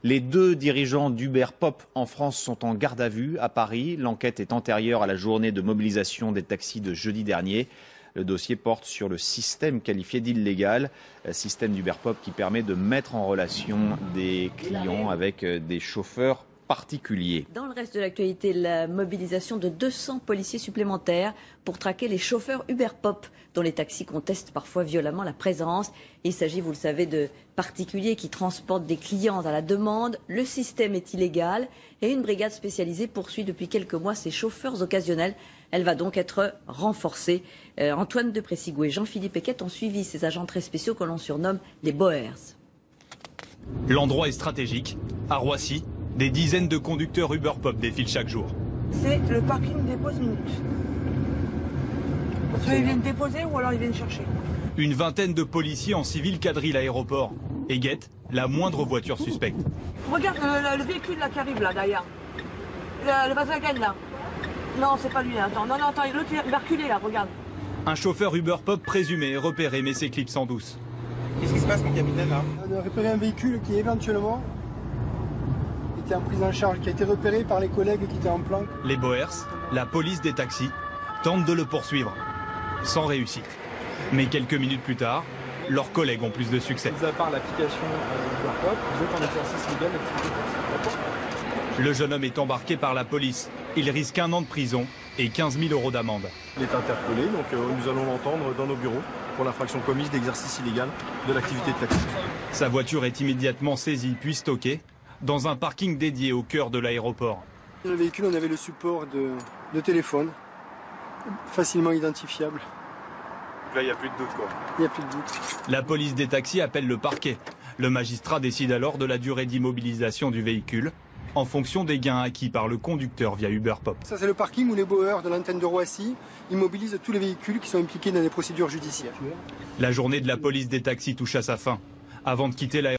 Les deux dirigeants d'Uber Pop en France sont en garde à vue à Paris. L'enquête est antérieure à la journée de mobilisation des taxis de jeudi dernier. Le dossier porte sur le système qualifié d'illégal, système d'Uber Pop qui permet de mettre en relation des clients avec des chauffeurs particuliers. Dans le reste de l'actualité, la mobilisation de 200 policiers supplémentaires pour traquer les chauffeurs Uber Pop, dont les taxis contestent parfois violemment la présence. Il s'agit, vous le savez, de particuliers qui transportent des clients à la demande. Le système est illégal et une brigade spécialisée poursuit depuis quelques mois ces chauffeurs occasionnels. Elle va donc être renforcée. Antoine de Pressigou et Jean-Philippe Eckett ont suivi ces agents très spéciaux que l'on surnomme les Boers. L'endroit est stratégique. À Roissy, des dizaines de conducteurs Uber Pop défilent chaque jour. C'est le parking dépose minute. Soit ils viennent déposer ou alors ils viennent chercher. Une vingtaine de policiers en civil quadrillent l'aéroport et guettent la moindre voiture suspecte. Regarde le véhicule là qui arrive là derrière. Le Volkswagen là. Non, c'est pas lui là. Attends, non, attends, l'autre il va reculer là, regarde. Un chauffeur Uber Pop présumé est repéré mais s'éclipse en douce. Qu'est-ce qui se passe mon capitaine là? On a repéré un véhicule qui éventuellement était en prise en charge, qui a été repéré par les collègues qui étaient en planque. Les Boers, la police des taxis, tentent de le poursuivre, sans réussite. Mais quelques minutes plus tard, leurs collègues ont plus de succès. Mis à part l'application Uber Pop, vous êtes en exercice légal d'activité taxi. Le jeune homme est embarqué par la police. Il risque 1 an de prison et 15 000 € d'amende. Il est interpellé, donc nous allons l'entendre dans nos bureaux pour l'infraction commise d'exercice illégal de l'activité de taxi. Sa voiture est immédiatement saisie puis stockée dans un parking dédié au cœur de l'aéroport. Dans le véhicule, on avait le support de téléphone, facilement identifiable. Donc là, il n'y a plus de doute quoi. Il n'y a plus de doute. La police des taxis appelle le parquet. Le magistrat décide alors de la durée d'immobilisation du véhicule en fonction des gains acquis par le conducteur via Uber Pop. Ça, c'est le parking où les Boers de l'antenne de Roissy immobilisent tous les véhicules qui sont impliqués dans des procédures judiciaires. La journée de la police des taxis touche à sa fin. Avant de quitter l'aéroport,